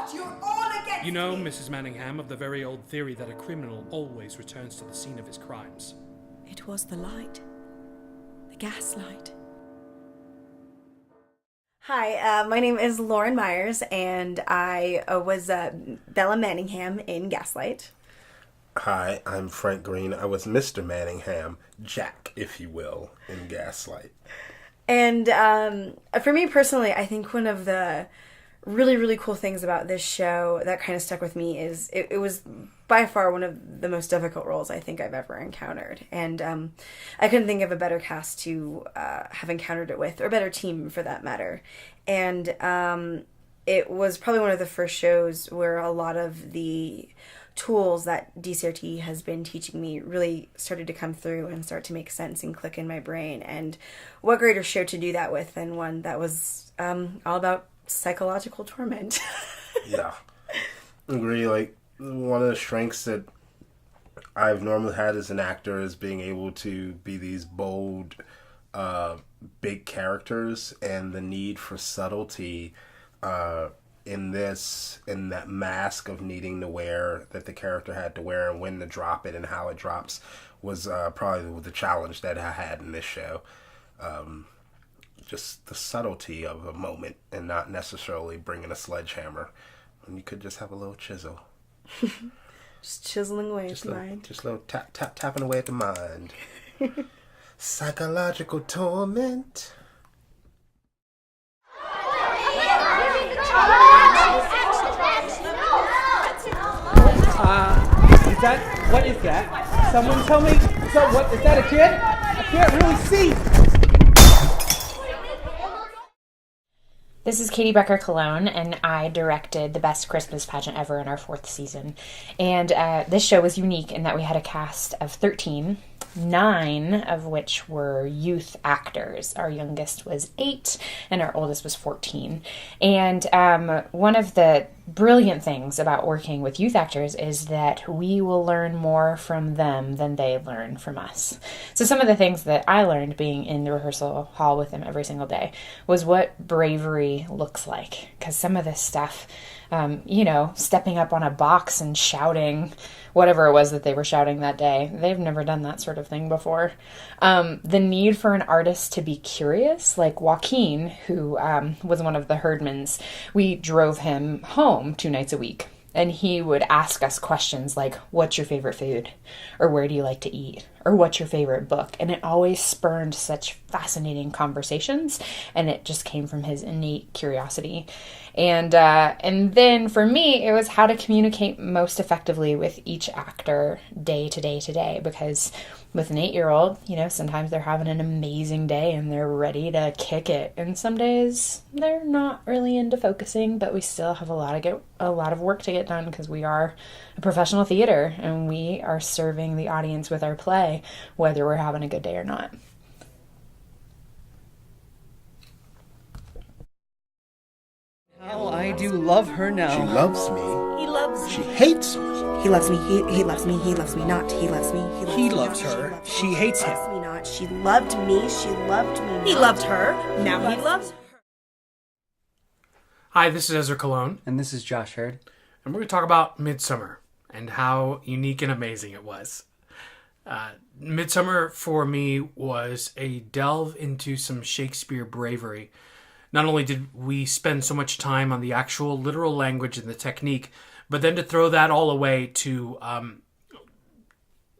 what? You're all against You know, me. Mrs. Manningham, of the very old theory that a criminal always returns to the scene of his crimes. It was the light. The gaslight. Hi, my name is Lauren Myers, and I was Bella Manningham in Gaslight. Hi, I'm Frank Green. I was Mr. Manningham, Jack, if you will, in Gaslight. And for me personally, I think one of the really, really cool things about this show that kind of stuck with me is it was by far one of the most difficult roles I think I've ever encountered. And I couldn't think of a better cast to have encountered it with, or a better team for that matter. And it was probably one of the first shows where a lot of the tools that DCRT has been teaching me really started to come through and start to make sense and click in my brain. And what greater show to do that with than one that was all about psychological torment. Yeah. Agree. Like, one of the strengths that I've normally had as an actor is being able to be these bold, big characters, and the need for subtlety in that mask of needing to wear, that the character had to wear, and when to drop it and how it drops was probably the challenge that I had in this show. Just the subtlety of a moment and not necessarily bringing a sledgehammer. And you could just have a little chisel. Just chiseling away at the mind. Just a little tapping away at the mind. Psychological torment. What is that? Someone tell me, so what, is that a kid? I can't really see. This is Katie Becker Colón, and I directed the best Christmas pageant ever in our 4th season. And this show was unique in that we had a cast of 13, 9 of which were youth actors. Our youngest was 8, and our oldest was 14. And one of the brilliant things about working with youth actors is that we will learn more from them than they learn from us. So some of the things that I learned being in the rehearsal hall with them every single day was what bravery looks like. Because some of this stuff, stepping up on a box and shouting whatever it was that they were shouting that day, they've never done that sort of thing before. The need for an artist to be curious, like Joaquin, who was one of the herdmans, we drove him home 2 nights a week. And he would ask us questions like, what's your favorite food? Or where do you like to eat? Or what's your favorite book? And it always spurned such fascinating conversations. And it just came from his innate curiosity. And then for me, it was how to communicate most effectively with each actor day to day to day. Because with an 8-year-old, sometimes they're having an amazing day and they're ready to kick it. And some days they're not really into focusing, but we still have a lot of work to get done because we are a professional theater and we are serving the audience with our play, whether we're having a good day or not. How I do love her now. She loves me. He loves me. She hates me. He loves me. He loves me. He loves me not. He loves me. He loves her. She hates him. He loves me not. She loved me. She loved me not. He loved her. Now he loves her. Hi, this is Ezra Colón, And this is Josh Hurd. and we're going to talk about Midsummer and how unique and amazing it was. Midsummer, for me, was a delve into some Shakespeare bravery. Not only did we spend so much time on the actual literal language and the technique, but then to throw that all away to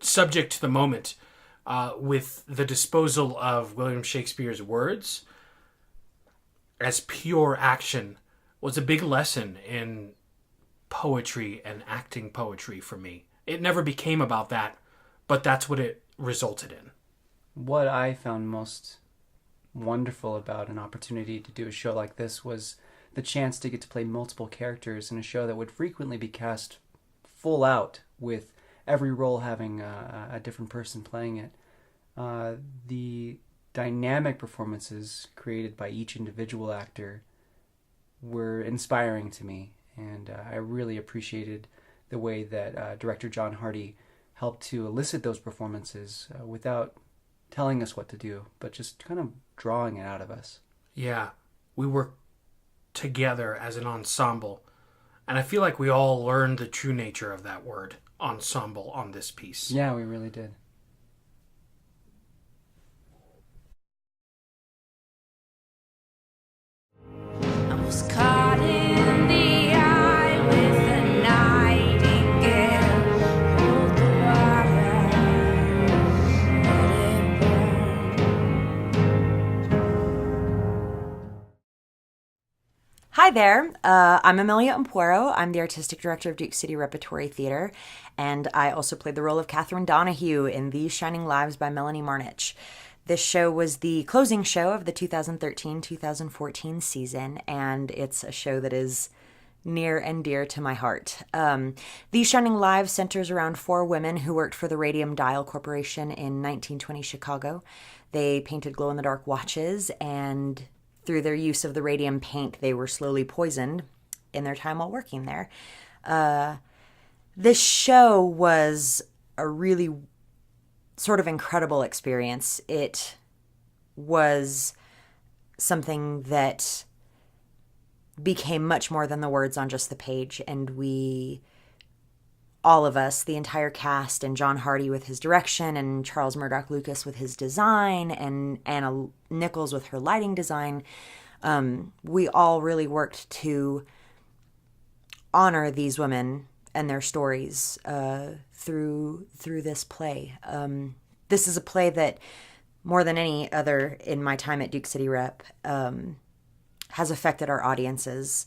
subject to the moment with the disposal of William Shakespeare's words as pure action was a big lesson in poetry and acting poetry for me. It never became about that, but that's what it resulted in. What I found most wonderful about an opportunity to do a show like this was the chance to get to play multiple characters in a show that would frequently be cast full out, with every role having a different person playing it. The dynamic performances created by each individual actor were inspiring to me, and I really appreciated the way that director John Hardy helped to elicit those performances without telling us what to do, but just kind of drawing it out of us. Yeah, we worked together as an ensemble And I feel like we all learned the true nature of that word, ensemble, on this piece. Yeah, we really did. I was caught in the eye with a nightingale. Hold the water, let it burn. Hi there, I'm Amelia Ampuero. I'm the artistic director of Duke City Repertory Theater, and I also played the role of Catherine Donahue in These Shining Lives by Melanie Marnich. This show was the closing show of the 2013-2014 season, and it's a show that is near and dear to my heart. These Shining Lives centers around 4 women who worked for the Radium Dial Corporation in 1920 Chicago. They painted glow-in-the-dark watches, and through their use of the radium paint, they were slowly poisoned in their time while working there. This show was a really sort of incredible experience. It was something that became much more than the words on just the page, and we, all of us, the entire cast, and John Hardy with his direction, and Charles Murdoch Lucas with his design, and Anna Nichols with her lighting design, we all really worked to honor these women and their stories through this play. This is a play that, more than any other in my time at Duke City Rep, has affected our audiences.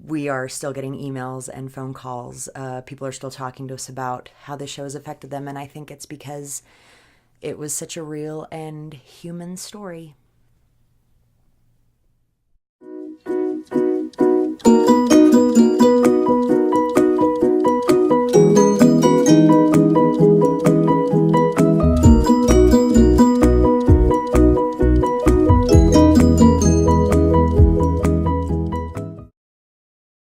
We are still getting emails and phone calls. People are still talking to us about how the show has affected them, and I think it's because it was such a real and human story.